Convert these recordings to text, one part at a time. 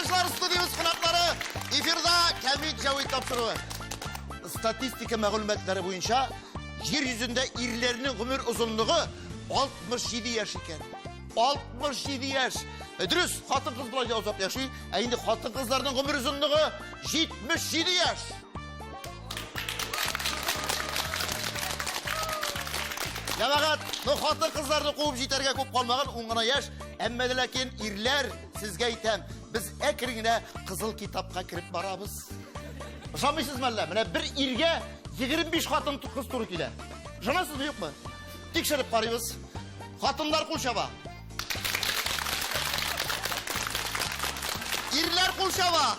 Arkadaşlar, stüdyomuz konakları efirde Kamil Cavit topşuruğu. Statistika məlumatları boyunca yeryüzünde irlerinin ömür uzunluğu 67 yaş iken. 67 yaş. Dürüst, hatın kız bulayca uzak yaşıyor. Şimdi hatın kızlarının ömür uzunluğu 77 yaş. Ya fakat bu hatın kızlarını kovup jiterge ko'p kalmağın oңgana yaş. Emme de lakin irler sizge aytam. Biz ekrine kızıl kitapka kirip barabız. Şanmıysınız mı Allah? Mine bir irge 25 hatın kız turu kile. Şanasız mı yok mu? Tekşirip barayız. Hatınlar kulşava. İrler kulşava.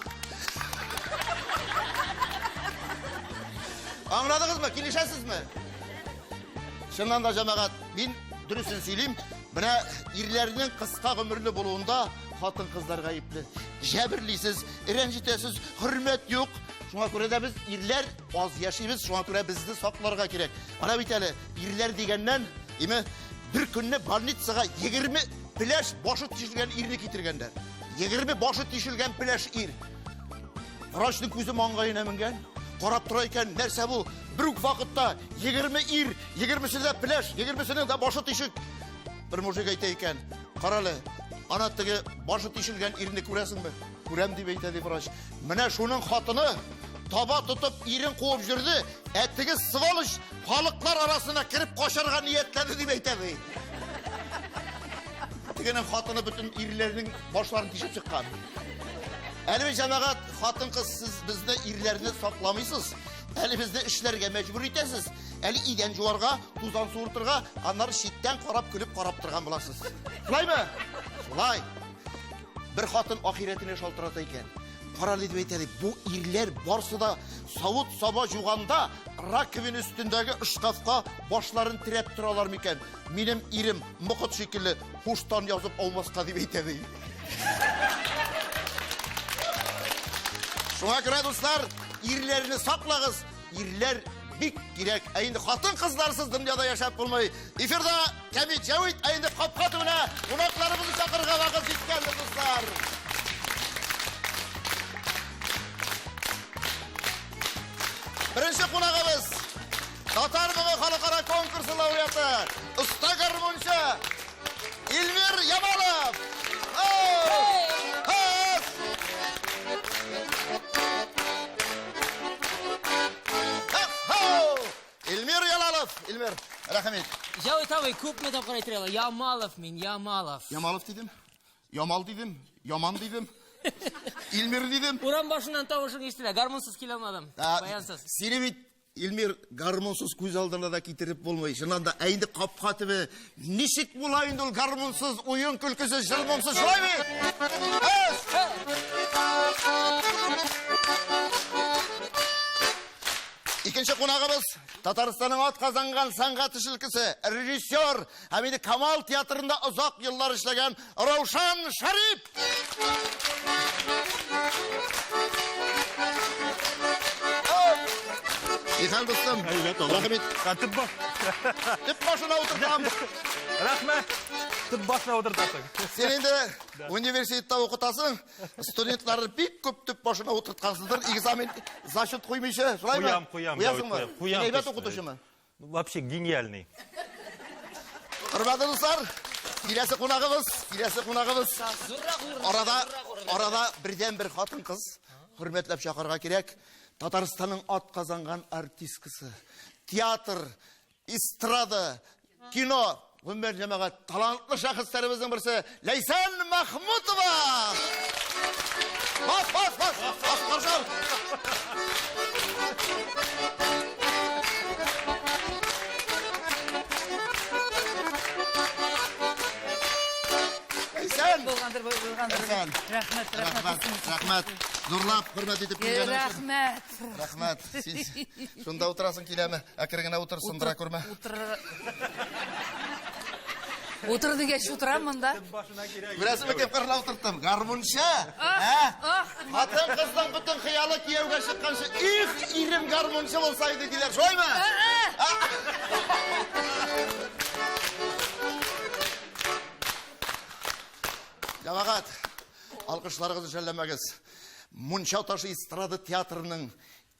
Anladınız mı? Kilişesiz mi? Şundan da cemaat, ben dürüstün söyleyeyim. Buna irlerinin kısa ömürlü buluğunda hatın kızlar gayipli. Cebirlisiz, rencitesiz, hürmet yok. Şuna göre de biz irler az yaşayız. Şuna göre bizni saklarga gerek. Bana bir tane irler degenden, bir günne balnitsa'ga 20 plaj başı tişilgen irini getirgenler. 20 başı tişilgen plaj ir. Kıraşның көзі маңғайына мінген. Қарап тұрайken нәрсе бұл? Bir vakıtta 20 ir, 20'si de plaj, 20'sinin de başı tişik. Bir muşik aytayken, qaralı, anattығы başı tişilgen irini көресің mi? Көрем деп айтады Fıraş. Mine şunun hatını taba tutup irin kovup жүрді, ettigi sıvalış halıklar arasına kirip koşarga niyetledi деп aytады. Tiginin hatını bütün irilerinin başlarını tişip çıkkan. Elimi cemaat, hatın kız siz bizde irlerini saklamıysınız. Elimizde işlerge mecbur etesiz. Eli iden juvarga, tuzdan soğurturga, anları şitten karap külüp karaptırgan bulasınız. Sulay mı? Sulay. Bir hatın ahiretine şaltıratayken. Paralı deytedi, bu irler barsı da savut sabah juganda rakibin üstündeki ışkafka başlarını tirep duralar mıken? Benim irim mıkıt şekilli huştan yazıp olmazsa deytedi. Şuna göre dostlar, irlerini saklağız. İrler bik girek. Şimdi hatın kızlarsız dünyada yaşap bulmayı. İfirde Kamil Cavit, şimdi kapkatına konaklarımızı çakırga vakit gitkendir dostlar. Birinci konağımız, Tatar Mığı Halkara Konkursu laureatı, usta garmonçu, İlmir Yamalov. İlmir Yamalov, İlmir, rahmet. Cavit abi, ko'p metafora aytırlar. Yamalov men, Yamalov. Yamalov dedim, Yamal dedim, Yaman dedim, İlmir dedim. Uran başından tavuşunu eshitilar, garmonsiz kelolmadim. Bayansız. Seni bit İlmir garmonsuz көз алдына da getirip bulmayı. Şundan da endi kapkatımı, nişik bulayın ol garmonsuz, oyun külküsüz, jılmonsuz, şulay mı? İkinci konağımız Tataristan'ın at kazangan sanat işilkisi, rejissör, hem Kamal Tiyatro'nda uzak yıllar işlegen Ravşan Şarip. İhsan dostum. Evet oğlum. Rahmet. Tıp bak. Tıp başına oturtam. Rahmet. Tıp başına oturtasın. Senin de üniversitede okutasın. Studentları bir köp tıp başına oturtkansıdır. Examen zaşıt koymayışı. Şulay mı? Koyam. Koyasın mı? Koyam. Heybet okutuşu mu? Вообще гениальный. Hürmetli dostlar. Kilesi konağımız. Orada birden bir hatın kız. Hürmetlep şakırga gerek. Tataristan'ın at kazangan artistkisi. Tiyatr, estrada, kino. Bunlar cemaat talantlı şahıslarımızın birisi Leysan Mahmutova. Bas. Karşal. Leysan. Bolgandır. Rahmet. Nurlap, hürmet edip geleceğiniz için. Rahmet. Siz şunda oturasın kileme. Akırgına otur, sındıra kurma. Otur degeç oturamın da. Burası mı kepkarla oturttum? Garmunşa. Hatın kızdan bütün hıyalı kiyevge çıkkanşı ilk irim garmunşa olsaydı gider. Şoy mu? Cemaat, алқышларыңызды жәлләмәгіз. Мұншау ташы эстрада театрының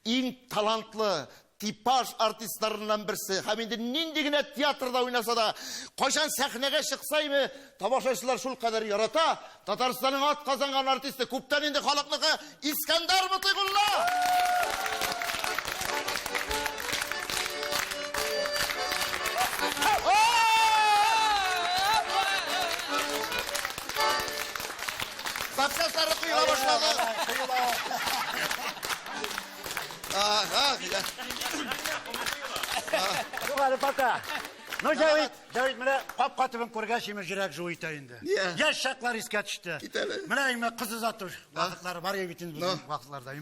ең талантлы типаж артистларынан бірсі. Хәминде ниндегіне театрда ойнаса да, қойшан сәхнеге шықсаймы, тамашашылар шул қадар ярата. Татарстанның ат қазанған артисті көптен енді халықнықы Искандар Мұтиғулла. Sapsasları kıyıla başladı. Yukarı baka. No Cavit, Cavit mene qap-qatıbın көргәшімі жүрек жуйта енді. Иә. Яш шақлар іске түшті. Кетелі. Міне үйме қыз ұзату вақытлары бар ебетін біздің вақытларда.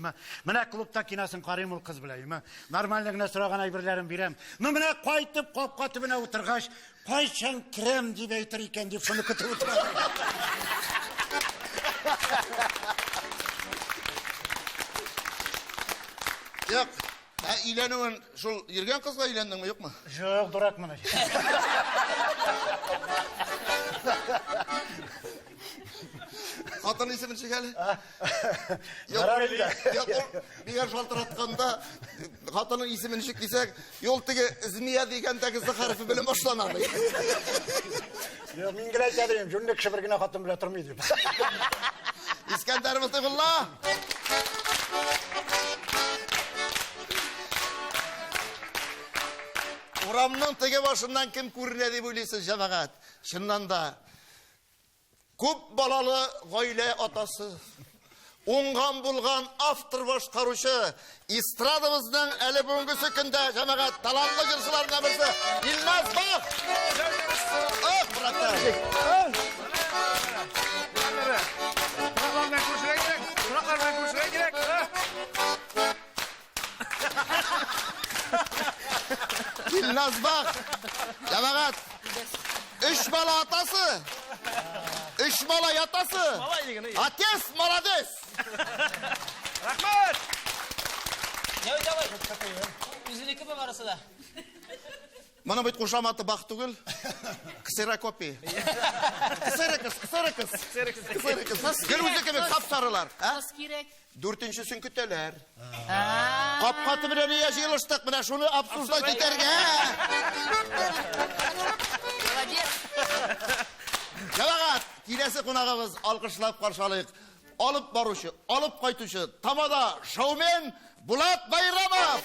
Міне клубта кинасын қарим ұл қыз біле. Нормальдығына сұраған айбірлерін берем. Міне қайтып қап-қатыбына отырғаш, қайшан крем деп әйтір екен деп шыны күтіп отырады. Yok. İleniyorsun. Şu yirgen kızla ilendin mi yok mu? Жоқ, дурак мына. Atın ismini çekeli. Yok. Zarar edin. Yok. Bir yer şaltıratkanda katının ismini çekiysek yol teki Zmiya degендегі Z harfi bilen başlanardı. Жоқ, мен келе айтадым, жүнде кіші біргіне қатын біле тұрмайды. İskender Mustafa. Uramның теге башından kim көрінеді деп ойлайсыз жамағат? Шыннан да көп балалы ғаилә атасы, оңған болған автор башқарушы, эстрадамыздың әлі бүгінгі күнде жамағат талантлы жыршыларынан бірісі Илназ Бақ. Ах, браттар. Ilnaz Bak, Yamagat, 3 bala atası, 3 bala yatası, ates malades. Rahmat! Ne öyle var? Yüzünü kıpım arasında. Bana bir kuşamatı bak tugul, kserokopi. Kısara kız. Gel uzak emek sapsarılar. Kız керек. 4-sün küteler. Kapkatı bile niye yılıştık bile şunu absuzda giderge. Молодец. Yavagat, kilesi konağımız alkışlayıp karşılayık. Alıp barışı, alıp kaytışı, tamada şovmen Bulat Bayramov.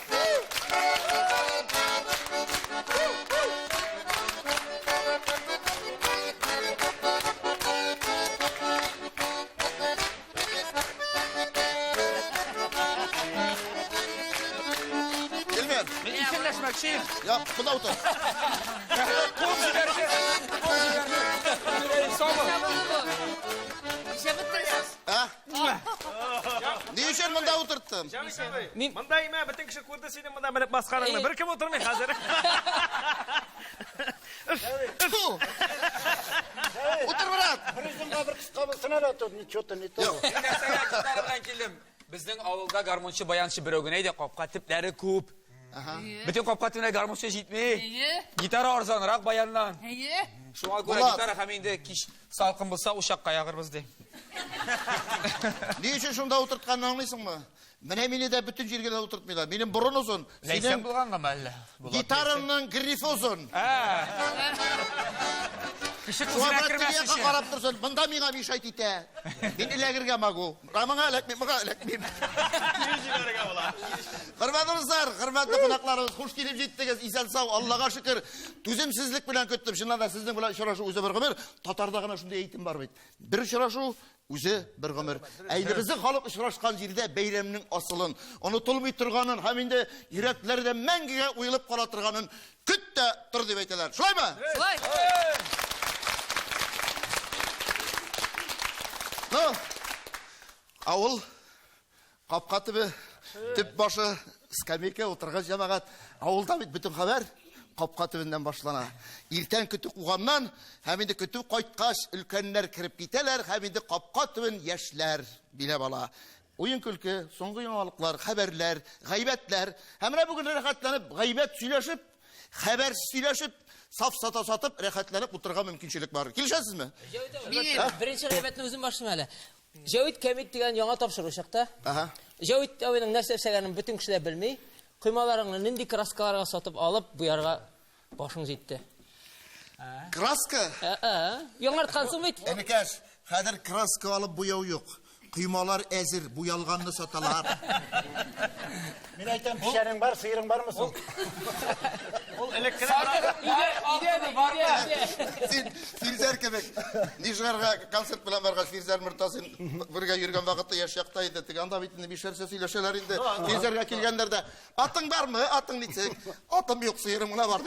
Gelmeyin. Ben isimleşmekçiyim. Ya bu da otur. İşe bittiniz. Ha? Ne için bunda oturttum? Mında ime bütün kişi kurdu seni mında bilip baskanını. Bir kim oturmayın hazır. Фу! Otur Murat. Біріздің қабір қысқа болсына да тұр, ничего-то не то. Yok. Мен әсәгә гитара белән килдем. Безнең авылда гармончы баянчы берәү генә иде, капка типләре күп. Бөтен капка типне гармончы җитми. İyi. Гитара арзанрак баяннан. İyi. Шуңа күрә Булат. гитара һәм инде кич салкын булса ушакка ягырбыз ди. Ne için şunda oturtkanını anlıyorsun mu? Beni de bütün jirgede oturtmuyorlar. Benim burun uzun. Ләйсән Senin булганга мәллә. gitarının grifi uzun. Кеше Şu күзенә an кермәс diye өчен. karap dursun. Bunda mına bir şey tite. Beni ilegirge magu. Ramana elekmeyim, maga elekmeyim. Hürmetler, hürmetli konaklarımız. Hoş gelip jittiniz. İsen sağ, Allah'a şükür. Tüzümsizlik bilen köttüm. Şundan da sizden bilen şuraşı uze bir gümür. Tatardağına şunda eğitim var beyt. Bir şuraşı uze bir gümür. Eylibizin halık şuraşkan jirde beyleminin asılın. Unutulmay turganın, hem de yüreklerde mengige uyulup kalatırganın küt de turdu beyteler. Şulay mı? Слай. No. Avul kapkatı bir tüp başı skamike oturgan jamagat. Avulda bütün haber kapkatıbından başlana. İrten kütük uğandan hem de kütük kaytkaş ülkenler kirip giteler hem de kapkatıbın yaşlar bile bala. Oyun külkü, songu yamalıklar, haberler, gaybetler. Hem de bugün rehatlanıp, gaybet söyleşip, haber söyleşip, saf sata satıp, rehatlanıp oturgan mümkünçülük var. Kilişəsiz mi? Bir. Birinci gıybetini özüm başım hele. Җавит Кәмит дигән яңа тапшыру чыкты. Ага. Җавит авының нәрсә эшләгәнен бөтен кешеләр белми. Кыймаларыңны нинди краскаларга сатып алып, буярга башың җитте. Краска. Яңарткансың бит. Энекәш, хәзер краска алып буяу юк. Кыймалар әзер, буялганны саталар. Мин әйтәм, пишәрең бар, сыерың бармы соң? Ул элеккенә Син Фирзәр кебек. Нижгарга концерт белән баргач Фирзәр Мортазин бергә йөргән вакытта яшьякта иде. Теге анда бит инде бишәрсә сөйләшәләр инде. Фирзәргә килгәннәрдә, "Атың бармы? Атың ничек?" "Атым юк, сыерым гына бар."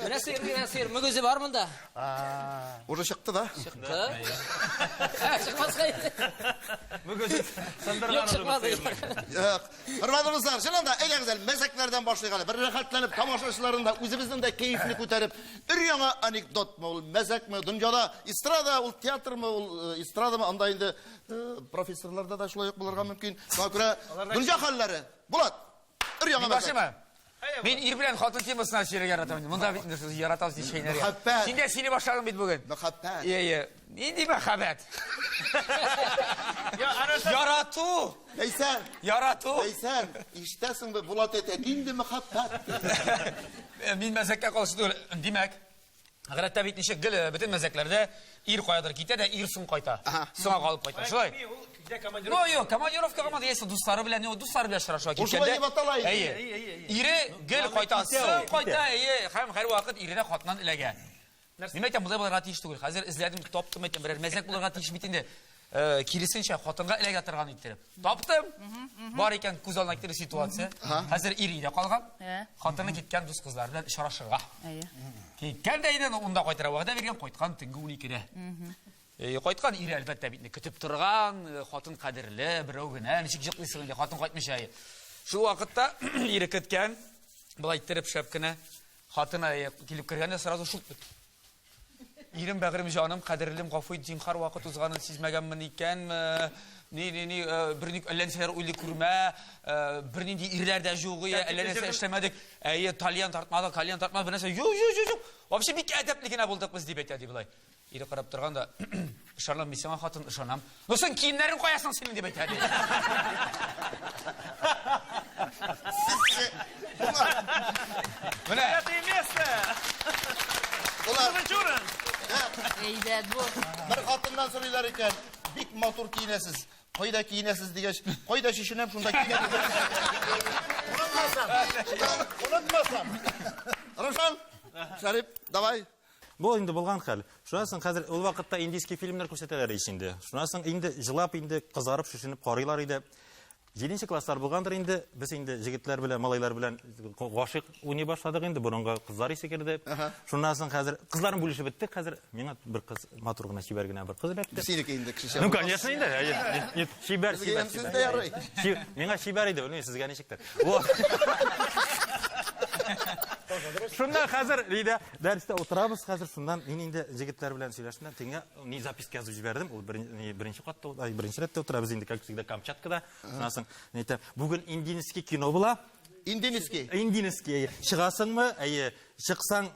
Менә сыер мөгезе бар монда. Уже чыкты да. Чыкмаска. Юк, чыкмады. Хөрмәтле дуслар, шунда әйдәгез әле мәзәкләрдән башлыйк әле. Бер рәхәтләнеп, тамашачыларны да үзебезнең дә кәефне күтәреп, өр-яңа анекдотмы ул, мәзәкме, дөньяда эстрада, ул театрмы, ул эстрадамы, анда инде профессорларда да шулай ук булырга мөмкин. Шуңа күрә дөнья хәлләре. Булат, өр-яңа мәзәк. Башыма. Мен ир белән хатын темасына сөйләп яратам. Монда бит сез яратасыз ди шәйнәр. Мәхәббәт. Син дә сөйли башладың бит бүген. Мәхәббәт. Нинди мәхәббәт? Ya anasa Ярату. Әйсән, Ярату. әйсән, ишетәсеңме, Булат әйтә, инде мәхәббәт. Мин мәзәккә калышы түгел. Димәк, гадәттә бит ничек гел бөтен мәзәкләрдә ир каядыр китә дә ир соң кайта. Соңга калып кайта. Шулай. Юк, командировка гамады ясә дуслары белән, дуслары белән шарашуга Ул шулай дип атала инде. Ире гел кайта, соң кайта, һәм һәр вакыт иренә хатыннан эләгә. Нимә әйтәм, булай булырга тиеш түгел. Хәзер эзләдем, таптым әйтәм, берәр мәзәк булырга тиеш бит инде. Киресенчә хатынга эләгә торган иттереп. Таптым. Бар икән күз алдына китерә ситуация. Хәзер ир өйдә калган. Хатыны киткән дус кызлар белән шарашырга. Киткән дә инде унда кайтыра вакытта биргән кайткан төнге 12-дә. Кайткан ир әлбәттә битне көтеп торган, хатын кадерле, берәү генә, ничек җыклыйсың инде, хатын кайтмыйча. Шул вакытта ире көткән, булай иттереп шәп кенә хатына килеп кергәндә сразу шук бит. Ирем бәгырем җаным, кадерлем, гафу ит, җимхар вакыт узганын сизмәгәнмен икәнме? Берник әллә нәрсәләр уйлый күрмә, бернинди ирләр дә юк, әллә нәрсә эшләмәдек. Талиян тартмады, бер нәрсә. Юк. Вообще бик әдәпле генә булдык без дип әйтә ди булай. Ире карап торганда, ышанам, мин сиңа хатын ышанам. Ну сен киемнәрен куясың синең дип әйтә ди. Менә Булат, Әйдәт бу. бер хатыннан сорыйлар икән, бик матур киенәсез. Кайда киенәсез дигәч, кайда шишенәм шунда киенәм. Унутмасам. Рошан, Шарип, давай. Бұл инде булган хәл. Шуннан хәзер ул вакытта индийский фильмнар күрсәтәләр ичендә. Шуннан инде җылап инде кызарып шишенеп карыйлар иде. 7нче класслар булгандыр инде. Без инде җегетләр белән, малайлар белән гашык уйный башладык инде. Борынга кызлар исе кирде. Шуннан хәзер кызларын бүлешеп беттек. Хәзер миңа бер кыз матур гына чибәр генә бер кыз эләкте. Синеке инде кеше. Ну, конечно, инде. Чибәр. Сездә ярый. Миңа чибәр иде, белмим сезгә ничектер. Вот. Шуннан хәзер диде, дәрестә утырабыз, хәзер шуннан мин инде җегетләр белән сөйләшкәндә, тиңә ни записка язып җибәрдем. Ул беренче катта, беренче рәттә утырабыз инде, как всегда, Камчаткада. Шуннан әйтәм, бүген индийский кино була. Индийский. Чыгасыңмы? Чыксаң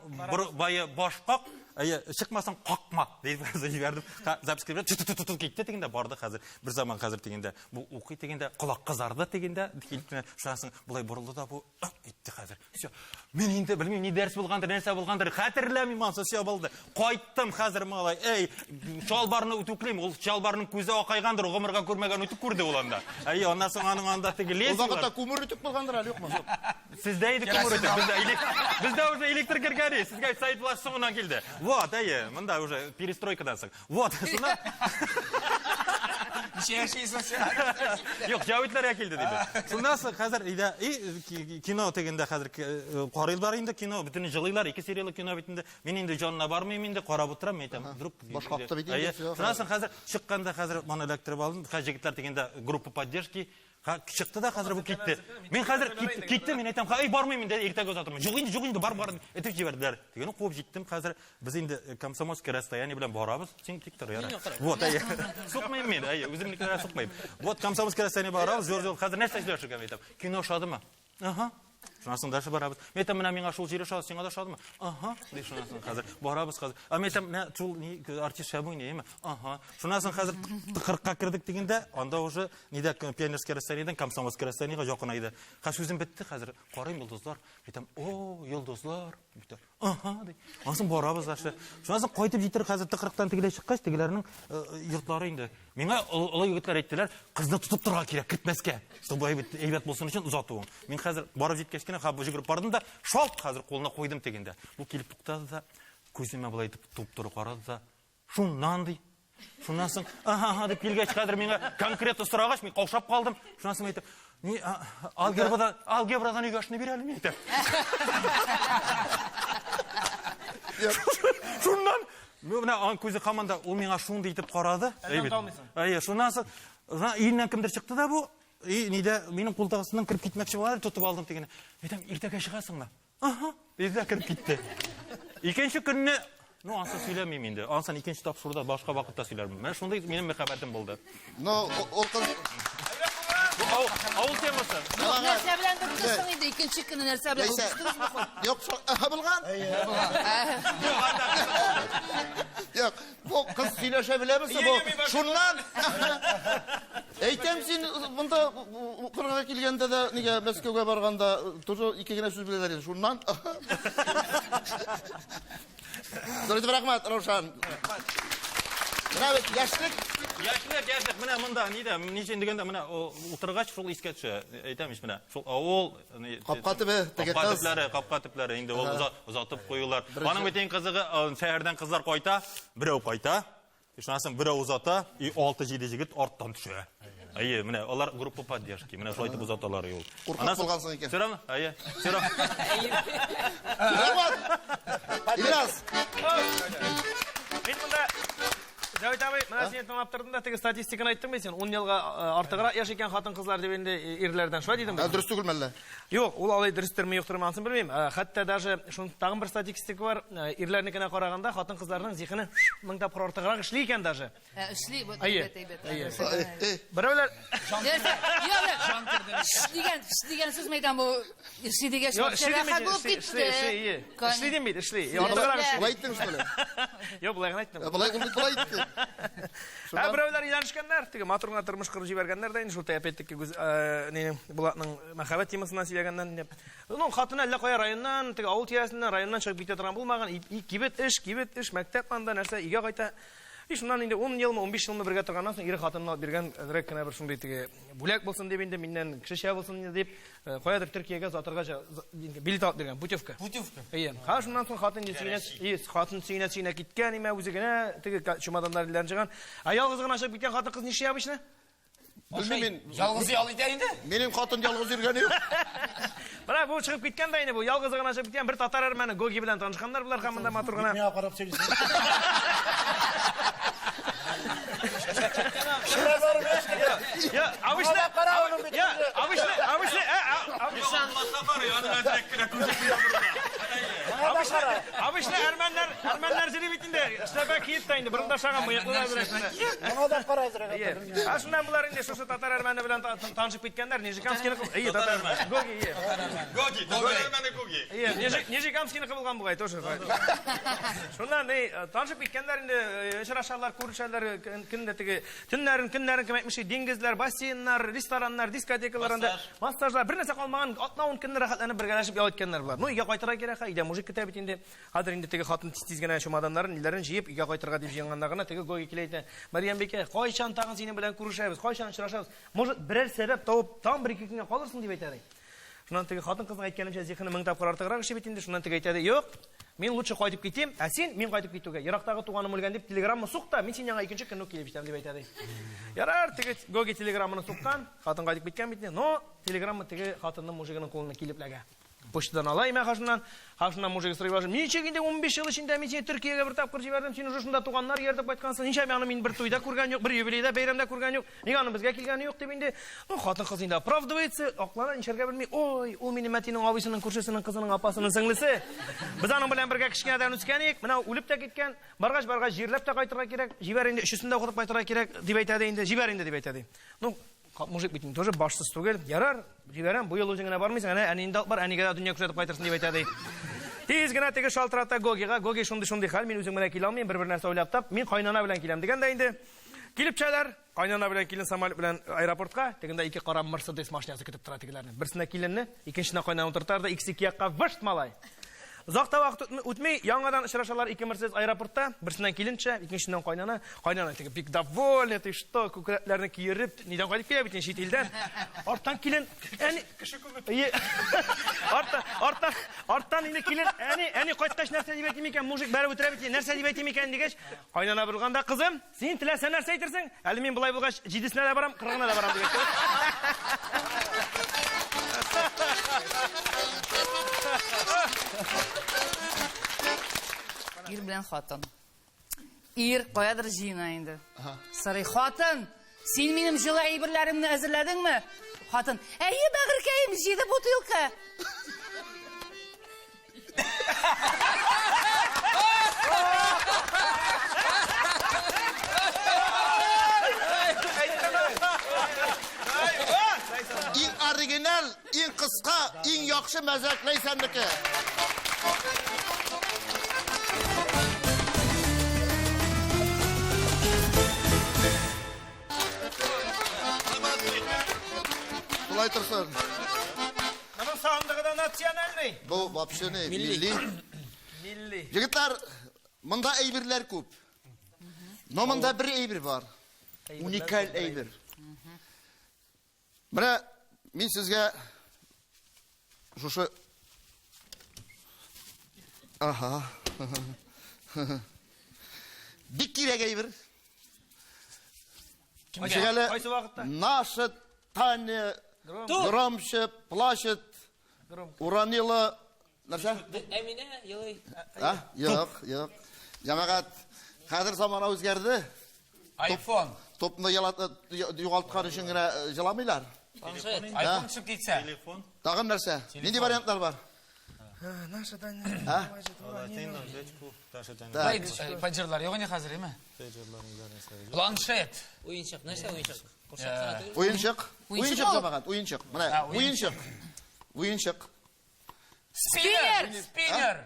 бая башкак, чыкмасаң какма дип җибәрдем. Записка белән ту китте дигәндә барды хәзер. Бер заман хәзер дигәндә, бу укый дигәндә, колак кызарды дигәндә, шуннан булай борылды да бу итте хәзер. Всё. Мен инде белмим, ни дәрс булгандыр, нәрсә булгандыр, хәтерләмим ансы всё булды. Кайттым хәзер малай. Чалбарны үтүклим, ул чалбарның күзе акайгандыр, гомергә күрмәгән үтүк күрде ул анда. Аннан соң аның анда теге лес. Ул вакытта күмер үтүк булгандыр әле, юкмы? Сездә иде күмер үтүк, бездә уже электр кергән, сезгә сайт буласы соңыннан килде. Вот, монда уже перестройкадан соң. Вот, шуна. Юк, җавитләргә килде диде. Шуннан соң хәзер кино дигәндә хәзер карыйлар инде кино, бөтен җылыйлар, 2 сериялы кино битендә. Мин инде җанна бармыйм инде, карап утырам, әйтәм, вдруг башкакта бит инде. Шуннан соң хәзер чыкканда хәзер моны электрип алдым, җегетләр дигәндә группа поддержки чыкты да хәзер бу китте. Мин хәзер киттем, мин әйтәм, бармыйм инде, иртәгә узатырмын. Юк инде, бар, әйтеп җибәрделәр. Дигән куып җиттем хәзер. Без инде Комсомольское расстояние белән барабыз. Син тиктор яра. Вот, сукмыйм мин, үземникеләргә сукмыйм. Вот Комсомольское расстояние барабыз, зур хәзер нәрсә эшләшергә әйтәм. Кино шадымы? Шунасын дальше барабыз. Мен айтам, мына миңа шул җире шал, сиңа да шалдымы? Ага, ди шунасын хәзер. Барабыз хәзер. А мен айтам, мына шул артист шабы неме? Ага. Шунасын хәзер 40-ка кирдек дигәндә, анда уже нидә пионерская расстояниедән комсомольская расстояниегә якын иде. Хәз үзем бетте хәзер. Карыйм йолдызлар. Айтам, о, йолдызлар. Битә. Ага, ди. Ансын барабыз дальше. Шунасын кайтып җитер хәзер 40-тан тигелә чыккач, тигеләрнең йортлары инде. Миңа олы егетләр әйттеләр, кызны тутып торга кирәк, китмәскә. Чтобы әйбәт булсын өчен узатуым. Мин хәзер барып җиткәч кенә хәб җигеп бардым да, шалт хәзер кулына куйдым тегендә. Бу килеп туктады да, күземә булай итеп туп туры карады да, шуннан ди. Шуннан соң, ага, дип килгәч хәзер миңа конкретно сорагач, мин каушап калдым. Шуннан соң әйтеп, ни алгебрадан үгәшне бирә алмый әйтеп. Шуннан менә ан күзе команда ул миңа шундый итеп карады. Әйе, шуннан соң өйнән кемдер чыкты да бу. Нидә минем култыгысыннан кирип китмәкче булар, тотып алдым тигәне. Әйтәм, иртәгә чыгасыңмы? Ага, бездә кирип китте. Икенче көнне, ансы сөйләмим инде. Ансын икенче тапшыруда башка вакытта сөйләрмен. Менә шундый минем мәхәббәтем булды. Ул кыз Авыл темасы. Нәрсә белән дөртсең инде, икенче көнне нәрсә белән дөртсеңме? Юк, булган. Юк, бу кыз сөйләшә беләбез бу. Шуннан әйтәм син монда укырга килгәндә дә нигә Мәскәүгә барганда тоже ике генә сүз беләләр иде. Шуннан. Дөрес рәхмәт, Равшан. Менә яшьлек. Менә монда нидә, ничен дигәндә менә утыргач шул искә төшә. Әйтәм ич менә, шул авыл Капка төбе, теге кыз. Капка төпләре инде ул узатып куюлар. Аның битен кызыгы шәһәрдән кызлар кайта, берәү кайта. Шуннан бер узата, 6-7 җигет арттан төшә. Әйе, менә алар группа поддержки. Менә шулай итеп узаталар ул. Куркак булгансың икән. Сөрәм? Әйе. Сөрәм. Ильяс. Мен монда Давид абай, менә син тыңлап тордым да, теге статистиканы айттың бит син, 10 елга артыграк яшәгән хатын-кызлар дип инде ирләрдән шулай дидем. Дөрес түгелме әллә? Юк, ул алай дөрестерме юктырмы ансын белмим. Хәтта даже шуның тагын бер статистика бар, ирләрнекенә караганда хатын-кызларның зихене 1000 тапкыр артыграк эшли икән даже. Эшли, бу Әйе. Берәүләр Берәүләр дигән сүз мәйдан бу эшли дигән шәрәхәт булып китте. Эшли дим бит, эшли. Шулай әйттең шулай. Юк, булай гына әйттем. Булай әйтте. Берәүләр иләнешкәннәр, теге матурга тормыш кырып җибәргәннәр да инде шул опять-таки булатның мәхәббәт темасына сөйләгәннән дип. Ну, хатын әллә кая районнан, теге авыл тирәсеннән, районнан чыгып китә торган булмаган, кибет эш, мәктәп анда нәрсә, өйгә кайта. Шуннан инде 10 елмы, 15 елмы бергә торганнан соң ире хатынны алып биргән, рәк кенә бер шундый теге бүләк булсын дип инде миннән кешечә булсын дип, каядыр Төркиягә затырга билет алып биргән, путевка. Әйе. Шуннан соң хатын сөенә киткән, имә үзе генә теге чемоданнар белән җыган. Ялгыз гына чыгып киткән хатын кыз нишә обычно? Белмим. Ялгыз ял итә инде. Минем хатын ялгыз йөргәне юк. Менә бу чыгып киткән да инде бу ялгыз гына чыгып киткән бер татар әрмәне Гоги белән танышканнар булар һәм монда матур гына. Миңа карап сөйлисең. Ya, обычно Ermeniler zili bitinde. Şlaka kiyip de indi. Burunda şakan bıyıklılar bırakmada. Ona da para hazır. Aslında bunlar indi. Şu Tatar Ermeni bilen tanışıp bitkenler. Nijikamski'ni kılgan. İyi Tatar Ermeni. Gogi iyi. Gogi, Ermeni Gogi. İyi. Nijikamski'ni kılgan buğay. Toşu. Şundan tanışıp bitkenler indi. Şıraşarlar, kuruşarlar. Tünlerin kim etmiş. Dengizler, bassinler, restoranlar, diskotekalarında. Masajlar. Bir nese kalmağın 60 günler rahatlanıp birgələşip yol etkenler bunlar. No, iga qaytara gerek. İde mujik kitab bitinde. Hadir indi tege xatın tizgene şu madanların illerin jiyip iga qaytarga dip jiyangandagına tege Gogi kileydi. Maryam beke, "Qayçan tagın seni bilen kuruşabız, qayçan şıraşabız." Может, birər sebep taup tam bir iki güne kalırsın diye aytadi. Şundan tege xatın kızın aytganımcha zihini 1000 tapqır artıqraq işi bitinde. Şundan tege aytadi, "Yo'q, men lutcha qaytib ketdim, a sen men qaytib ketуге. Yaraqtagı tuğanım ölgən dep telegramma suqta, men sen yana ikinci günü kelip jetam" deb aytadi. Yarar tege Gogi telegramını suqqan, xatın qaytib ketgan bitinde. No, telegramma tege xatının mujiginin қолына kelipläge. Почтадан алайм хашынан мужик сұрай башы. Мен чегенде 15 жыл ішінде мен сені Түркияға бір тапқыр жібердім. Сен уже шында туғаннар ертіп айтқансың. Неше мен бір тойда көрген жоқ, бір юбилейда, байрамда көрген жоқ. Неге аны бізге келгені жоқ деп енді. Қатын қыз енді оправдывается, ақлана нешерге білмей. Ой, ол менің мәтенің абысының, көршісінің, қызының, апасының сіңлісі. Біз аның білән бірге кішкенеден өскен ек. Мына өліп те кеткен. Барғаш жерлеп те қайтырға керек. Жібер енді үшісінде оқытып қайтырға керек деп айтады енді. Жібер енді деп айтады. Мужик битин тоже башсыз түгел. Ярар, җибәрәм, бу ел үзеңә бармыйсың, әнә инде алып бар, әнигә дөнья күрсәтеп кайтырсың дип әйтә ди. Тиз генә теге шалтырата Гогига, Гоги шундый хәл, мин үзем белән килә алмыйм, бер нәрсә уйлап тап, мин кайнана белән киләм дигәндә инде. Килеп чәләр, кайнана белән килен самолет белән аэропортка, тегендә ике кара Mercedes машинасы көтеп тора тегеләрне. Берсенә киленне, икенчесенә кайнана утыртар да, икесе якка вышт малай. Узакта вакыт үтмәй, яңадан очрашалар ике Mercedes аэропортта, берсеннән киленчә, икенчесеннән кайнана, кайнана теге бик довольный, ты что, күкрәкләрне киереп, нидән кайтып килә бит инде шит илдән. Арттан килен, әни кеше күмеп. Арттан инде килен, әни кайткач нәрсә дип әйтим икән, мужик бәреп үтерә бит, нәрсә дип әйтим икән дигәч, кайнана булганда, кызым, син теләсә нәрсә әйтерсең, әле мин булай булгач 7-сенә дә барам, 40-на да барам дигәч. Ир белән хатын. Ир каядыр җыена инде. Сорый, хатын, син минем җылы әйберләремне әзерләдеңме? Хатын, әйе, бәгыркәем, 7 бутылка. Иң оригинал, иң кыска, иң яхшы мәзәкләй сәндеке. Шулай торсын. Моның сандыгы да национальный. Бу вообще милли. Җегетләр, монда әйберләр күп. Но монда бер әйбер бар. Уникаль әйбер. Менә мин сезгә шушы бик кирәк әйбер. Кайсы вакытта? Наше Таня громче плачет. Уронила нәрсә? Әминә, елый. Юк. Җәмәгать, хәзер замана үзгәрде. iPhone. Топны югалткан өчен генә җыламыйлар. iPhone чык дитсә. Телефон. Тагын нәрсә? Нинди вариантлар бар? Наша Таня. Паджерлар юк инде хәзер, әйме? Планшет. Уенчык, нәрсә уенчык? Курчак түгел. Уенчык. Уенчык җәмәгать, уенчык. Менә уенчык. Уенчык. Спиннер.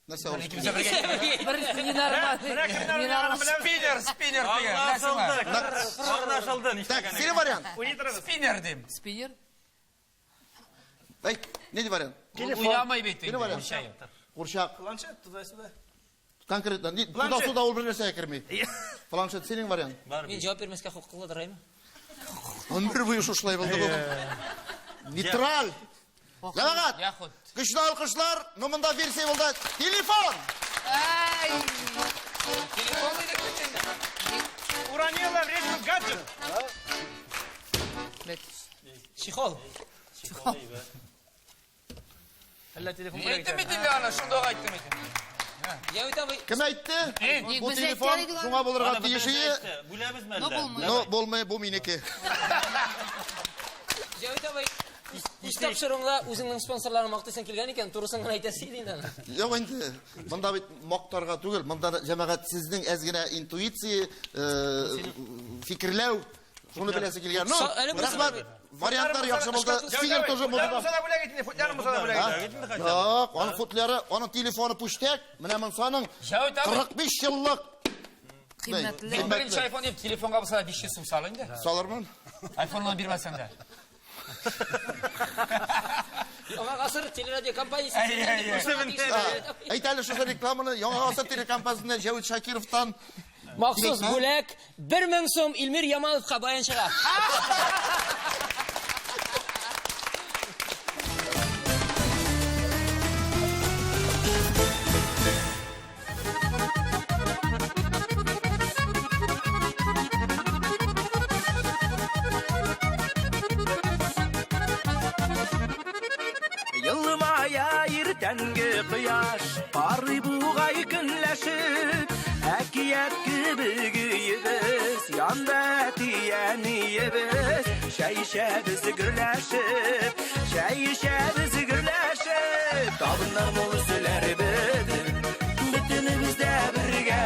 Нәрсә ул? Бер ненормаль. Спиннер дигән. Аңлашылды. Так, сине вариант. Спиннер дим. Спиннер. Эй, нинди вариант? Уйламай бит инде. Кире вариант. Курчак. Планшет туда-сюда. Конкретно, туда-сюда ул бер нәрсә керми. Планшет синең вариант. Мин җавап бирмәскә хокуклы дыраймы? Ömür boyu şuşlay buldu bu. Nitral. Җәмәгать. Яхуд. Көчле алкышлар, номында версия булды. Телефон. Телефон дип әйткәндә. Уронила время гаджет. Чехол. Әллә телефон Әйтте бит инде ана, шунда әйтте бит. Я уйта Кем әйтте? Бу Без телефон әйткән шуңа булырга тиешие. Бүләбезме Ну, әллә? булмый. Но булмый, бу минеке. Я уйта бай. Истап шырыңга үзеңнең спонсорларын мактыйсың килгән икән, турысын гына әйтәсе инде аны. Юк инде. Монда бит мактарга түгел, монда җәмәгать сезнең әзгенә интуиция, фикерләү, шуны беләсе килгән. Ну, рәхмәт. Вариантлар яхшы булды. Стигер тоже булды. Мусада бүләк итне, футлярны мусада бүләк итне. Юк, аның футлары, аның телефоны пуштак. Менә монсаның 45 еллык. Кыйммәтле. Беренче iPhone дип телефонга булса 500 сум сал инде. Салырмын. iPhone-ны бирмәсәң дә. Аңа гасыр телерадио компаниясе. Әйт әле шушы рекламаны яңа гасыр телекомпаниясында Җәвит Шакировтан Махсус бүләк 1000 сум Илмир Ямаловка баян чыга. Yılmaya irtengi kıyaş, Parı buğay günleşip, Ekiyet gibi güyübüz, Yanda etiyeniyibüz, Şeyşebiz gürleşip, Şeyşebiz gürleşip, Tabınlar molusular bidim, Bütünümüz de birge,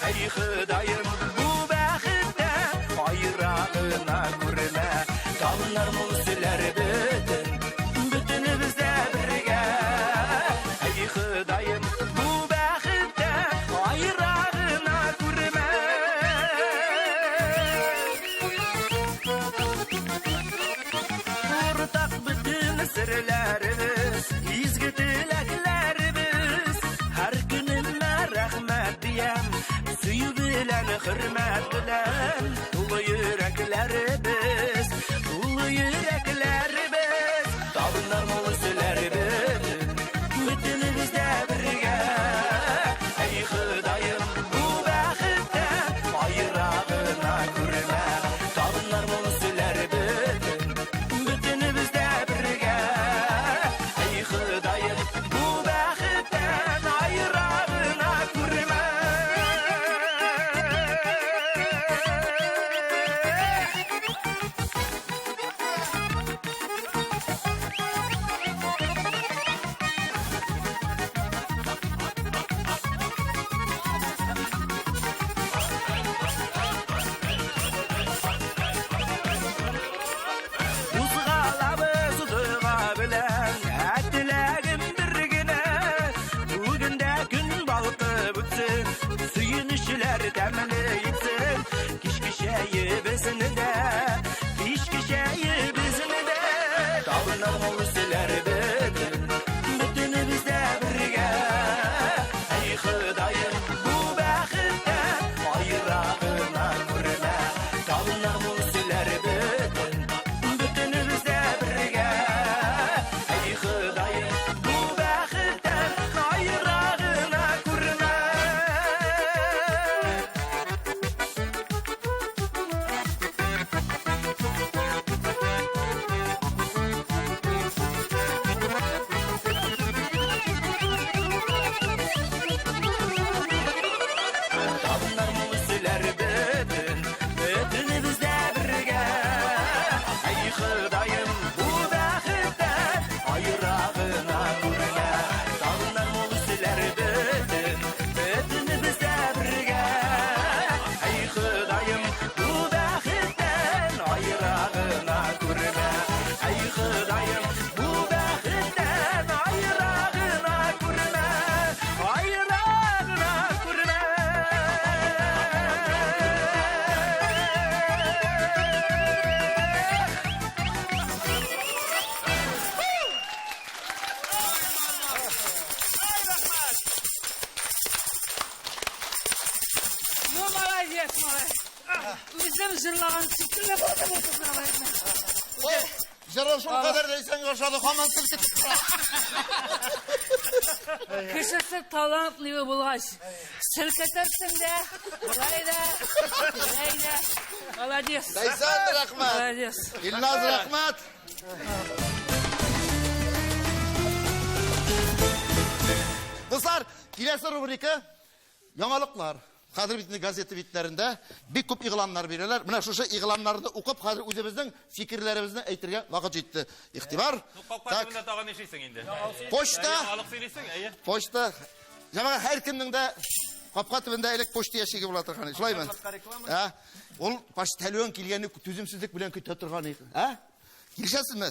Ey Hıdayım bu bəxitte, Bayrağına kureb. hürmet bilen dolu yüreklerimiz, dolu yüreklerimiz, dağlar molu sülerimiz, bütünümüz de birge. Ey Hüdayım bu vakitten bayrağına kürme, dağlar molu sülerimiz, bütünümüz de birge. Ey Hüdayım bu vakitten bayrağına kürme. Uzğalamız duyğa bilen Dilegim birgine Bugün de gün balkı bütsün Suyunuşlar demli yitsin Kişkişeyi bizini de Kişkişeyi bizini de Dağınar olursular bütün Bütünümüz de birge Ey Hüdayım bu vakitten bayrağına kürme Dağınar olursular bütün Bütünümüz de birge Ey Hüdayım bu vakitten bayrağına kürme. Dağlar mulsiler bütün, bütünümüz de birge. Ey Hüdayım bu vakitten bayrağına kürme. Dağlar mulsiler bütün, bütünümüz de birge. Ey Hüdayım bu vakitten bayrağına kürme. Ey Hüdayım bu vakitten bayrağına kürme. Bayrağına kürme. Ну, молодец, молодец. Bizim zırlagan çıktığına bakın O, jara şu kadar deysen yaşadı, hemen silkip. Kişisi talantlı bulgaç. Sirketersin de, burayı da, burayı da. Молодец. Deysen rahmet. Молодец. İlnaz rahmet. Dostlar, kilesi rubrika Yamalıklar. Kadir Bitini gazete bitlerinde bir kup ilanlar verirler. Buna şu ilanlarını okup Kadir özümüzün fikirlerimizni aytırga vaqt jetdi. İhtibar. Tak. tag'in ishlaysan endi. Pochta. Aloq so'raysan, aya. Pochta. Jama'a her kimning de qapqa tibinde elek pochta yashiga bo'la turgani. Shulaymi? Ha? Ol baş telefon kelganni tuzimsizlik bilan kutib turgan edi. Ha? Kelishasizmi?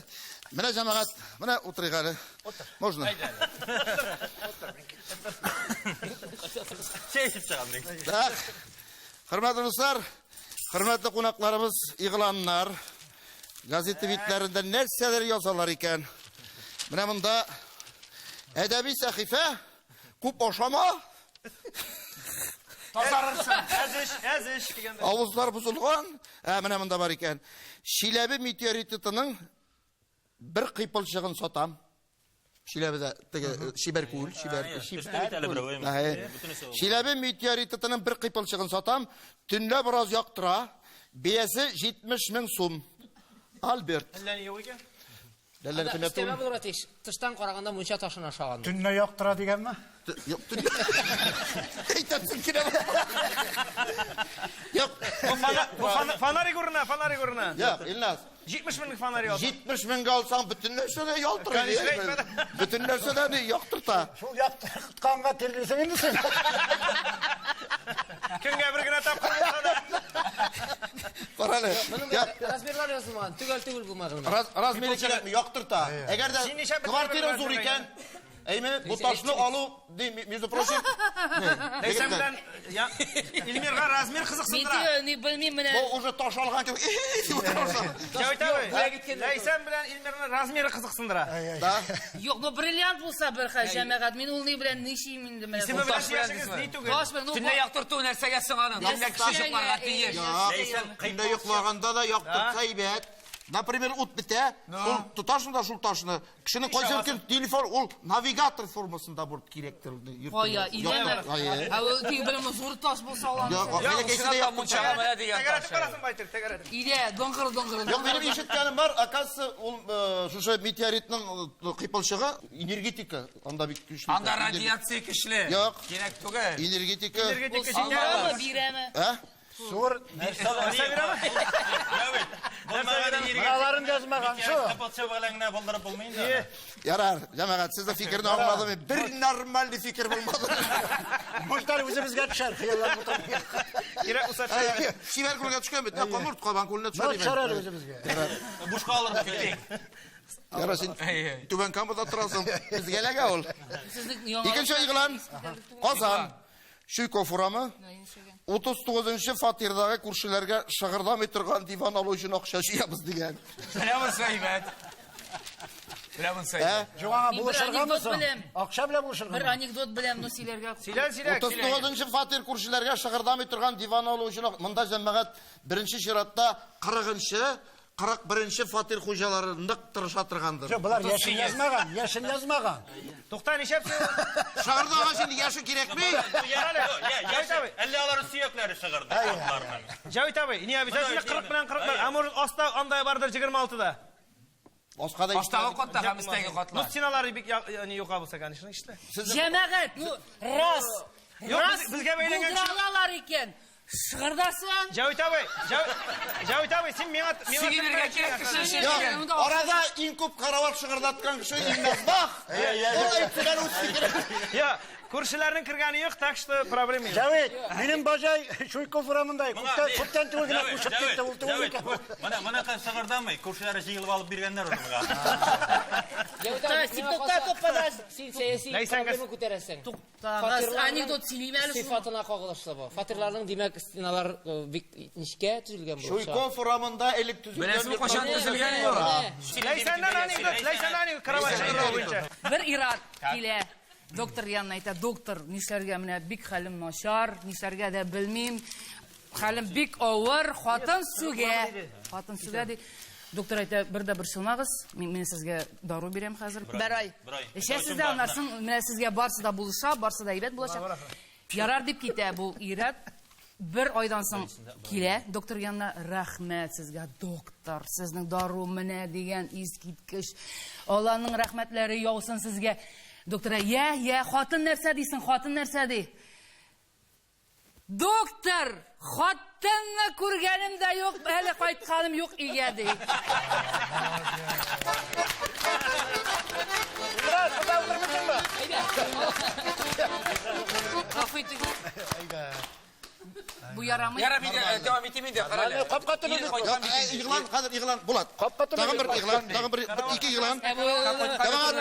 Mana jamoat, mana o'tiring hali. Можно? Cheyib chiqamdik. Tak. Hurmatli do'stlar, hurmatli qo'noqlarimiz, ilanlar gazeta bitlarida narsalar yozalar ekan. Mana bunda adabiy sahifa ko'p oshama. Tozarırsın. Eziş degende. Avuzlar buzulgan. Mana bunda bor ekan. Shilabi meteorititining bir qiypilchig'ini sotam. Shilabida Shiberkul, Shilabi meteorititining bir qiypilchig'ini sotam. Tunda biroz yoqtira. Besi 70 ming so'm. Albert. Elleni yok iken. Dallar İsteme bulur ateş. Tıştan qaraganda muncha taşın aşağıdan. Tunni yoqtira deganmi? Yok. Aytatsın ki ne? Yok. Bu fanari görüne, fanari görüne. Yok, İlnaz. 70 binlik fanari yok. 70 ming alsan bütün narsani yoqtir. Konuşmayma. Bütün narsani yoqtirta. Şu yoqtirganға terleysen endi sen. Kimge bir güne tapkır sana. Qarali. Yok. Razmerlar yazılmagan. Tügel bu mağılma. Razmeri kerakmi? Yoqtirta. Agarda Sen necha bitim kvartira razmer zo'r ekan, Әйме, bu taşını alu, между прочим. Ләйсән белән Илмирга размер кызыксындыра. Мен не білмеймін міне. Bu уже taş algan gibi. Җавит абый, Ләйсән белән Илмирның размеры кызыксындыра. Da. Yok, bu бриллиант болса бір хәл жәмәғат. Мен ол не белән нишейм инде менә. Исеме белән яшәгез ни түгел. Таш белән, ну, Төнлә яктырту нәрсәгә сыңаның? Төнлә кеше чукларга тиеш. Кында йоклaganda da яктыртса әйбәт. Например, ут бетә, ул туташын да шул ташны. Кешенең кайсы көн телефон, ул навигатор формасында булып кирәктер. Кая, иләме? Ә ул тик белән зур таш булса алам. Шунда мунчага менә дигән Тәгәрәтеп таш. карасын байтыр, тәгәрәтеп. Илә, доңгыр. Yok benim işitkənim var. Akası şuşa meteoritның кыйпылчыгы энергетика. Анда бик күчле. Анда радиация көчле. Yok. Кирәк түгел. Энергетика. Энергетик Алма бирәме? Ә? Сур, Мыналарын жазмаған şu. Ярар, җәмәгать, сездә фикерне аңладым. Бер нормаль фикер булмады. Муштар үзебезгә төшәр, хыяллар бутамый. Кирәк булса Шивер күлгә төшкән бит. Камырт кабан күленә Мал төшәр төшәр. үзебезгә. Бушка алыр китик. Ярар, син түбән камбада торасың. Безгә ләгә ул. Сезнең яңа. Икенче игълан. Казан. Шуйков урамы. 39-нчы фатирдагы күршеләргә шыгырдамый торган диван алу өчен акча җыябыз дигән. Беләм сәйбәт. Беләм сәйбәт. Җуңа Мин булышырга бер анекдот мысың? беләм. Акча белән булышырга. Бер анекдот беләм, ну сөйләргә. Сөйлә. 39-нчы фатир күршеләргә шыгырдамый торган диван алу өчен монда җәмәгать беренче чиратта 40-нчы 41-нче фатир хуҗалары нык тырыша торгандыр. Булар яшен язмаган. Тукта нишәпсең? Шыгырдага şimdi яшы кирәкми? Әллә алар сөякләре шыгырды. Җавит абый, не обязательно 40 белән 40 бар. А может аста андай бардыр 26-да. Аскада Аштагы катта һәм истәге Ну катлар. стеналары бик не юка булса, конечно, иштә. Җәмәгать, ну, раз. Yok, bizge beylengen kişi- Булдыралар икән. Шыгырдасың. Җавит абый, син миңа Сигенергә кирәк кеше Ya, arada in күп карават шыгырдаткан кеше Илмазбах. Ул әйтсәләр үз фикере. Я, күршеләрнең кергәне юк, так что проблема юк. Җавит, минем баҗай Шуйков урамында күптән түгел генә кушып китте, ул түгел икән. Моны шыгырдамый, күршеләре җыелып алып биргәннәр уларга. Син сәяси Ләйсән проблема күтәрәсең. Тагыз анекдот сөйлим әле шул. Сыйфатына кагылышлы бу. Фатирларның димәк стеналар бик ничкә төзелгән бу. Шуйков урамында элек Беләсезме төзелгән. кашан төзелгән юк? Ләйсәннән анекдот, кровать шыгырдау буенча. Бер ират килә. Доктор янына әйтә, доктор, нишләргә менә бик хәлем начар, нишләргә дә белмим. Хәлем бик авыр, хатын сүгә ди. Доктор әйтә, бер чылмагыз, мин сезгә дару бирәм хәзер. Бер ай. Эчәсез дә аннан менә сезгә барсы да булыша, барсы да әйбәт булачак. Ярар дип китә бу ират. Бер айдан соң килә, доктор янына, рәхмәт сезгә, доктор, сезнең дару менә дигән искиткеч. Алланың рәхмәтләре яусын сезгә. Доктор, я, хатын нәрсә дисең, хатын нәрсә ди? Доктор, хатынны күргәнем дә юк, әле кайтканым юк өйгә ди. Бу ярамый. Яра мин дәвам итим инде, карале. Капка төбендә Игълан, хәзер игълан булат. Тагын бер игълан, тагын бер ике игълан.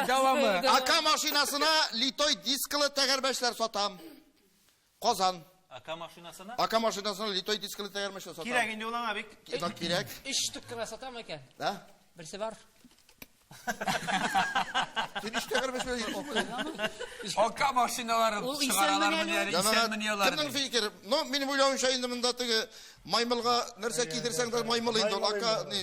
Дәвамы. АК машинасына литой дисклы тәгәрмәчләр сатам. Казан. АК машинасына? АК машинасына литой дисклы тәгәрмәчләр сатам. Кирәк инде улаңа бик. Кирәк. 3 штук кына сатам икән. Да? Берсе бар. Син иштә тәгәрмәчләр. Aka машиналарын Ул чыгаралар исән менә, исән минялар. Кемнең фикере? Ну, минем уйлавымча инде монда теге маймылга нәрсә кидерсәң дә маймыл инде ул АК ни.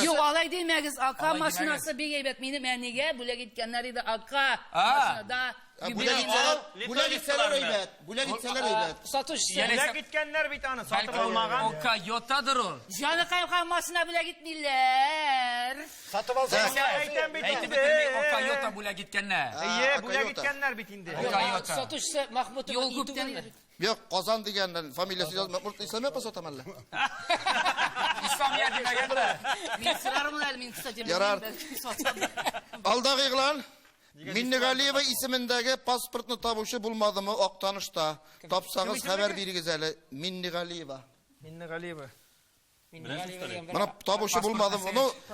Юк, алай димәгез, АК машинасы бик әйбәт. Минем әнигә бүләк иткәннәр иде АК машинада. Бүләк итсәләр әйбәт. Бүләк итсәләр әйбәт. Сатучысы. Бүләк иткәннәр бит аны сатып алмаган. Ока йотадыр ул. Җаныкаем машина бүләк итмиләр. сатып алсаң. Әйтәм бит Әйтеп инде. бетерми, ока йота бүләк иткәннәр. Бүләк иткәннәр бит инде. Ока йота. Сатучысы Махмутов Юл күптән. Yok, Казан дигәннән фамилиясе язма. Мурт исәме сатам әллә? İslamiyet dимәгәндә. Мин сырармын әле, мин кыстати. Ярар. Алдагы игълан. Миннегалиева исемендәге паспортны табучы булмадымы Актанышта? Тапсагыз хәбәр бирегез әле. Миннегалиева. Миннегалиева. Bana taboşu bulmadım.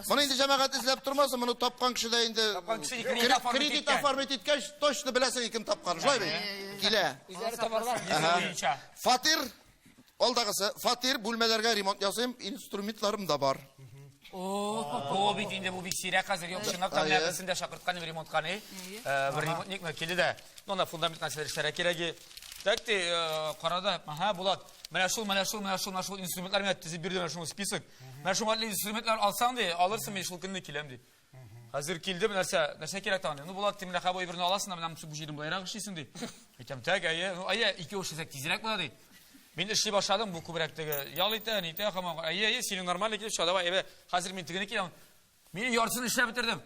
Bunu indi cemaat izlep durmasın. Bunu tapkan kişi de indi. Tapkan kişi kredit format Kredit etken. format etken toşlu bilesin kim tapkan. Şulay mı? Gile. Üzeri tabarlar. Boyunca. Fatir. Ol dağısı. Fatir bulmelerge remont yazayım. Instrumentlarım da var. Bu bitinde bu bir sirak hazır yok. Şundan tam yakasında şakırtkanı bir remontkanı. Bir remontnik mi keldi de. Onda fundament nasıl işlere keregi. Takti qarada. Aha Bulat. Mana şu instrumentlar mı tizip bir dönem şu spesifik. Mana şu madde instrumentlar alsan de alırsın ben şu günü kilemdi. Hazır kildi bir narsa kerek tanıdım. Nu Bulat timine kaboy birini alasın da ben bu jirim bayrak işisin de. Ekem tag aya iki o şizek tizirek buladı. Ben işi başladım bu kubrekteki. Yalita nite ama aya senin normal ekip şada eve hazır ben tigini kilam. Ben yarısını işe bitirdim.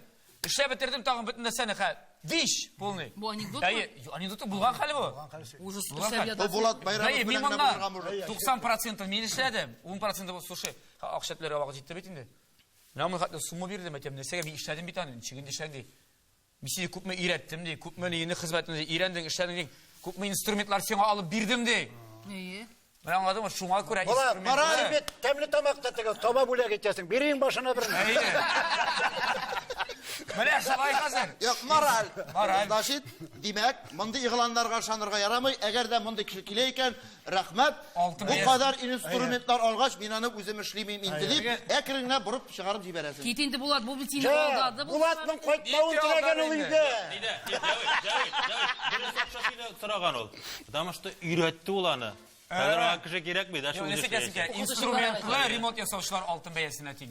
İşe bitirdim tağım bitinde sene ha. Diş polni. Bu anekdot mu? Aya anekdotu bulgan hali bu. Ужас Bu совет. Bulat Bayramov Dayı bilen ben de bunda bulurgan bulur. 90% men işledim. 10% bu sushi. Akşamları vakit gitti bitinde. Namı hatta sumu bir demek hem nesege bir işledim bir tane. Çıkın işlendi. Bir şey kupma ürettim de. Kupma yeni hizmetinde iğrendim işledim. Kupma instrumentlar sana alıp birdim de. İyi. Ben anladım ama şuna göre Ola, instrumentler. para bir temli tamakta tıkı, toba bule geçeceksin. Birinin başına birini. Aynen. Bana şalay hazır. Yok moral. Moral. Daşit demek mındı iğlanlarga şanırga yaramay. Eğer de mındı kişileyken rahmet Altın bu beyaz. kadar instrumentlar algaç binanı özüm işleyeyim indilip ekrinle burup çıkarıp jiberesin. Ketinti Bulat bu bitini Şey, aldadı. Bulat'ın koytmağın tilegen oluydu. Birisi okşasıyla sırağan ol. Потому что üretti ulanı. Kadar o kişi gerek miydi? Şu Nesi kesin ki uzun instrumentler remote yasavşılar altın beyasına ting.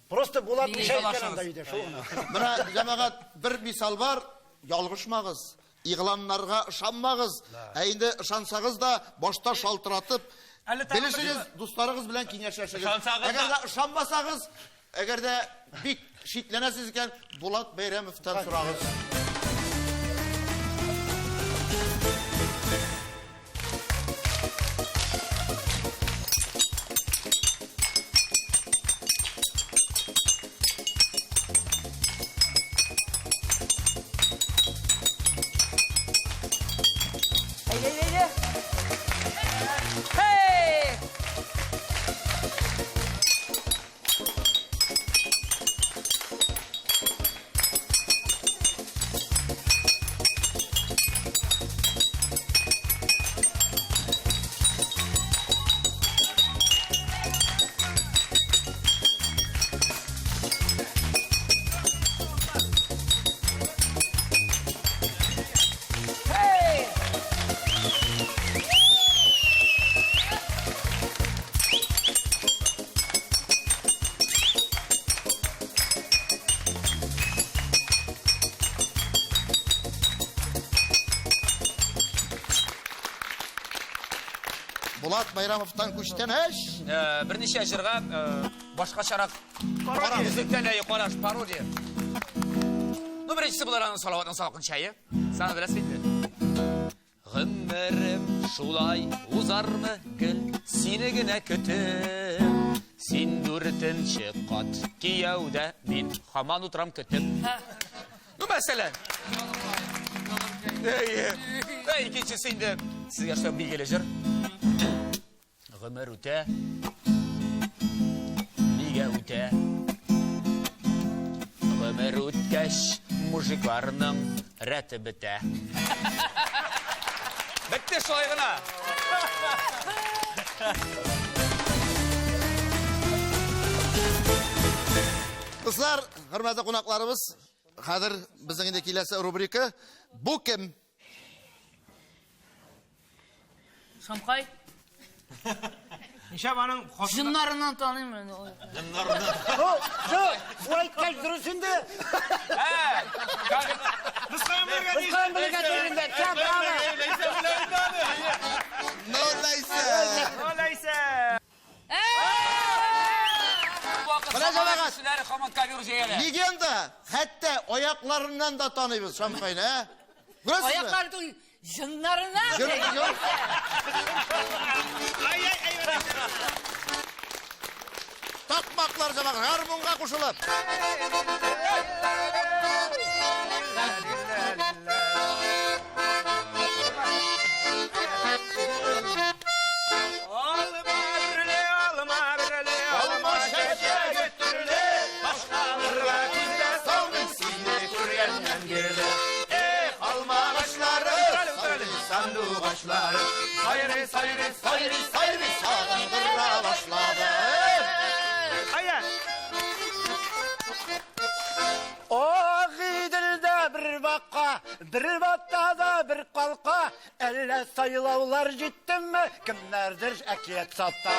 Prosto Bulat bir şey Dalaşırız. kenandaydı. Şu ona. Buna cemaat bir misal var. Yalgışmağız. İğlanlarga ışanmağız. Eğinde ışansağız da boşta şaltıratıp bilirsiniz dostlarınız bilen kinyaşlaşırız. Işansağız da- Eğer de ışanmasağız, eğer de bir şitlenesiniz iken Bulat Beyramov'tan sorağız. Hey! Bulat Bayramov'tan kuşteneş. Bir neçe jırga başka şarak müzikten yukarı parodiya. Nu birincisi buların salavatın salkın çayı. Sana bilesin mi? Gümmerim şulay uzar mı gül sinigine kötüm. Sin dürtün çıkat kiyevde min haman utıram kötüm. Nu mesela. İkincisi indi sizge şöyle bilgili jır. Gümmer üte. Lige üte. Gümmer ütkeş mujiklarının reti bite. Bitti soyguna. Kızlar, hürmetli konaklarımız, hazır bizim de kilesi rubrika. Bu kim? Şamkay. Nişabanın Jınlarından tanıyım ben. Bu aytkaç durursun da. Kıskayın bir Kızkan bile getirinde. Sen bravo. Neyse. Öyleyse. Bana cevap. Sizler kamat kalıyor şeyle. Legenda. Hatta ayaklarından da tanıyoruz şampayını. He? Burası mı? Ayakları da jınlarından. Yok. Takmaklar cevap. Harmunga koşulup. Alma birle, alma birle, alma sağındıra başladı. Aya. Aq idildə bir vaqqa, dirvatda da bir qalqa, əllə sayılavlar gittimmi, kimlərdir əkiyyət satda.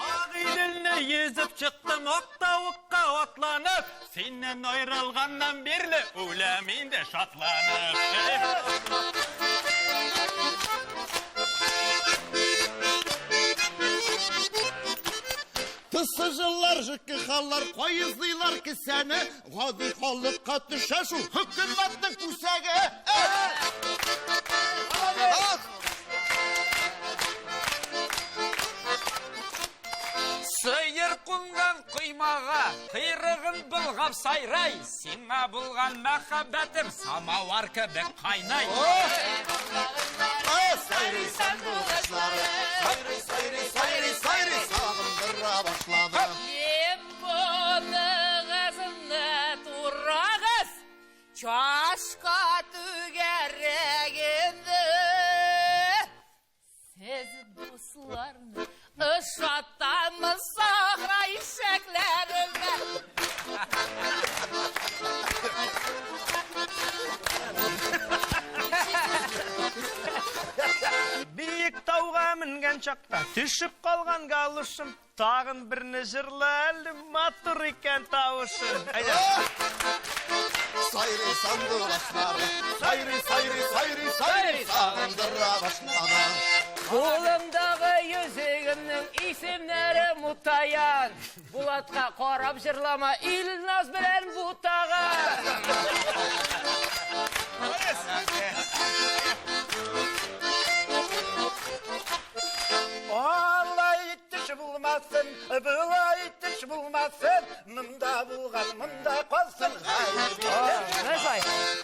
Aq idilni yezib chiqdim oqtavukqa otlanib, senden ayrılgandan birli o'lamin de şatlanib. Tısıcılar, jıkkı hallar, koyuzluylar ki seni, gadi hallıkka düşe şu hükümetlik kusege. Sıyır kungan kıymağa, kıyrığın bulgap sayray. Sina bulgan mehabbetim, samavar kebek kaynay. Sayri sen bu kışları, sayri sayri sayri sayri sağındıra başladı. Limbolığızını turağız, çaşka tügeregindi. Siz dostlarını ışattamız sahra işeklerinde. Büyük tauğa mingen çakta düşüp kalgan galışım. Tağın birini jırlalı matur iken tavuşum. Haydi. Sayri sandı başladı, sayri sayri sayri sayri sağındıra başladı. Kolumдағы yüzüğümнің isimleri mutayan. Bulatқа qarab жырлама, İlnaz bilen butağa. Allah ittiş bulmasın, bula ittiş bulmasın, mında bulgan, mında kalsın. Ne say?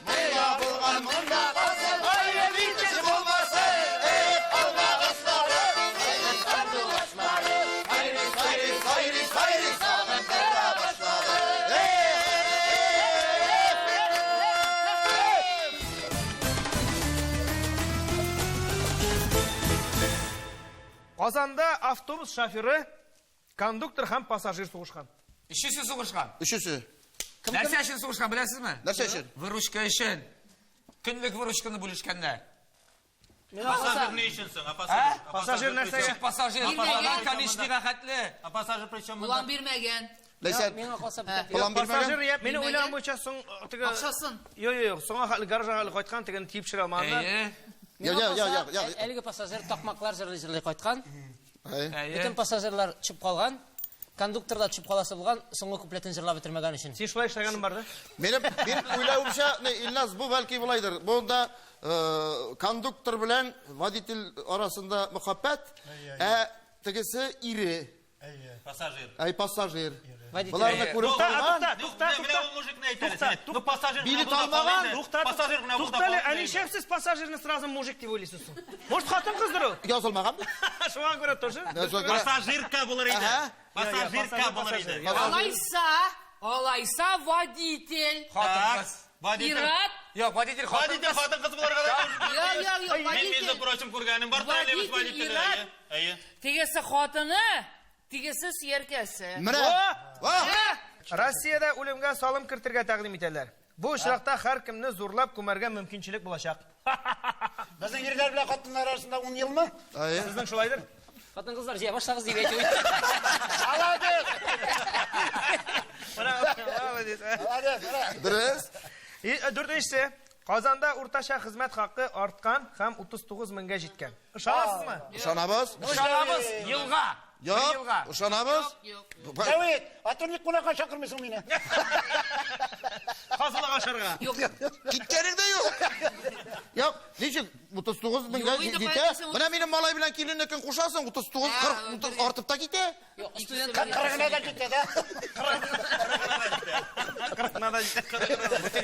Munda bulgan munda kalsın, hayri bitmiş bulmasın. Ey Allah ısları, sayri sandı başladı, sayri sayri sayri sayri sağındıra başladı. Qozonda avtobus şoförü, konduktor ham passajir so'g'ishgan. İşisi soğuşkan. Üçüsü, Nerse işin soğuşkan bilasizmi? nasıl için? Vuruşka işin. Günlük vuruşkını buluşkanda. Пассажир не ищенсің, Passajir narsaga? Küçük pasajir. Falan kanişli rahatlı. Пассажир причем Ulan bilmegen. Neyse, Меңа қалса бітіп plan Passajir bilmegen. yap, meni o'ylagan bo'yicha so'ng tiga Ақшасын. Yo'q, so'ng hali garajga hali qaytgan degan tiyib shira olmadi. Ya ya ya ya ya. Әлгі пассажир тақмақлар жырлай қайтқан. Hey. Bütün пассажирлар чып қалған. Кондуктор да чып қаласы болған. Соңғы куплетін жырлап бітірмеген үшін. Sen şulay işlaganim bardı. Benim uylayımca İlnaz bu belki bulaydır. Bunda konduktor bilen voditel arasında muhabbet. Tegisi iri. Пассажир. Ay passajir. Водитель. Bularını kurup kalgan. Ну, пассажир Bilet almagan. Пассажир To'xtali, Alishevsiz passajirni sразу mujik deb o'ylaysiz. Может, xotin qizdir u? Yazılmagan mı? Shunga ko'ra тоже. Пассажирка болар еді. Aha. Пассажирка болар еді. Алайса водитель. Hatun kız. Ират. Yok водитель hatun Водитель kız. хатын қыз болар қада. Yok, Мен между водитель. прочим көргенім бар. Водитель Ират. Tegesi xotini, tegesi serkasi. Mine. Vah. Rossiyada o'limga solim kiritilgan taqdim etiladi. Bu ishroqda har kimni zo'rlab ko'marga mumkinchilik bo'lacak. Bizim yerler bile katınlar arasında 10 yıl mı? Ay. Sizning shulaydir? Қатын қыздар жия баштағыз деп айтып Hadi. Hadi. Dürüst. 4-inchisi, Qozonda o'rtacha xizmat haqqi ortgan ham 39 mingga jetgan. Ishonasizmi? Uşanabız. Uşağımız yılga. Yok. Yılga. Uşanabız. Evet. Atırnik konağa çakırmıyorsun beni. Qazılaga aşarga. Gitkenin de yok. Yok. Niçin? 39 bin Yok, iyi de gite. paylaşım- Bana benim malay bilen kilinlekin kuşarsın. 39, 40 artıp da gite. Kırgına da gitti de.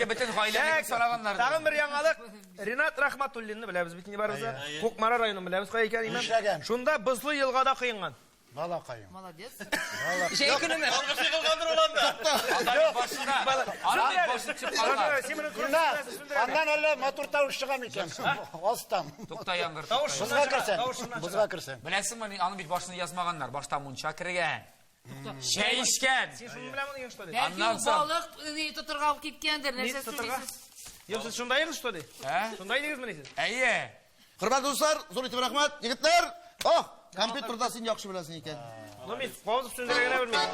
Bütün ailenin soraganlar. Tag'in bir yangilik. Rinat Rahmatullinni bilamiz, bitini barimiz. Ko'kmara rayonini bilamiz, qo'y ekan İşlagan. Shunda Bizli yilg'ada qiyngan. Балақайым. Молодец. Şey günümü. Adam başında. Adam başını çıkıp kalma. Андан әлі мотор тауыш шығам екен. Астам. Тоқта яңғыр. Бұзға кірсен. Бұзға кірсен. Білесің ба, аны бит başını yazmağanlar. Baştan munça kірген. Şey içken. Sen şunu bilemedin ya что ли? Belki Andan soң. balık tuturga alıp ketkendir. Нәрсе Tuturga? söyleysiz? Yok siz şunday ediniz что ли? He? Şunday ediniz mi neysiz? Әйе. Hürmetli dostlar, zor itibar rahmet. Yigitler, oh, kompüterda sen yaxşı bilesin eken. No men qovuzib tushuntiragana bilmayman.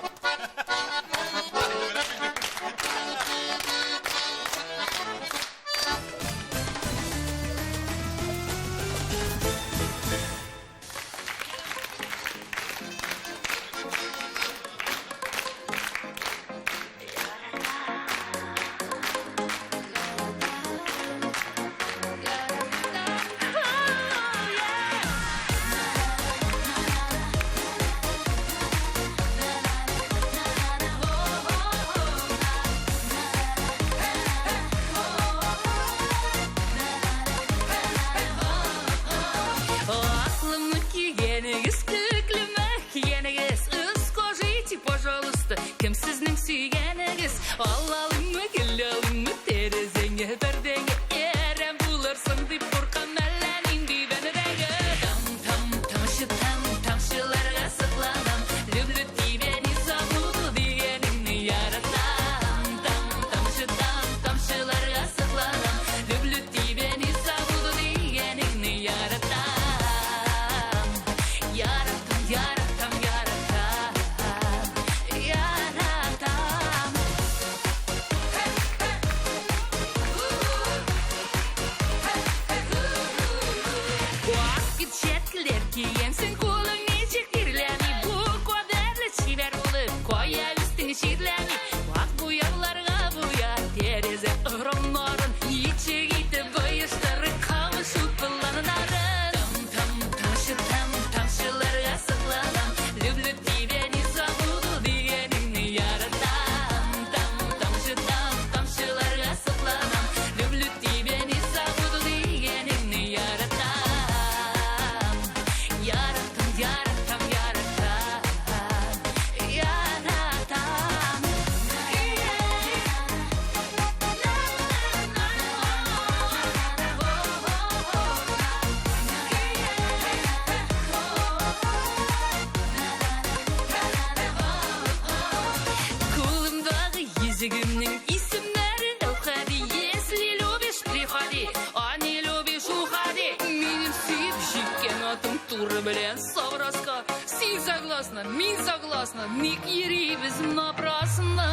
Аклымны кигенегіз, күклімі кигенегіз, скажите, пожалуйста, кім сіздің сүйгенегіз? Алалымы, гүлалымы, терезеңе бірдеңе, ерем бұлырсың деп бұрқан әләнін дивенедегі. Тамшыларға сықладам, люблю тебя, не забуду дегеніңні яратам. Тамшыларға сықладам, люблю тебя, не забуду дегеніңні яратам. Яратам, яратам, яратам, яратам. Ақ кетшеткілер киенсің, қолың нечек терләми, бұл қодәрлі шебер болып, қоя үстің шерләми. Ақ бұяуларға бұя, терезе ұрымнарын, ечек етіп бұйыштары қамышу пыланарын. Тамшыларға сықладам, люблю тебя, не забуду дегеніңні яратам. Тамшыларға сықладам, люблю тебя, не забуду дегеніңні яратам. Яратам, яратам, яратам, яратам. Қолымдағы езігімнің исімдері Элхади. Если любишь, приходи, а не любишь, уходи. Менің сүйіп жеккен атым туры білен савраска. Сен согласна, мен согласна, ник ерейбіз напрасно.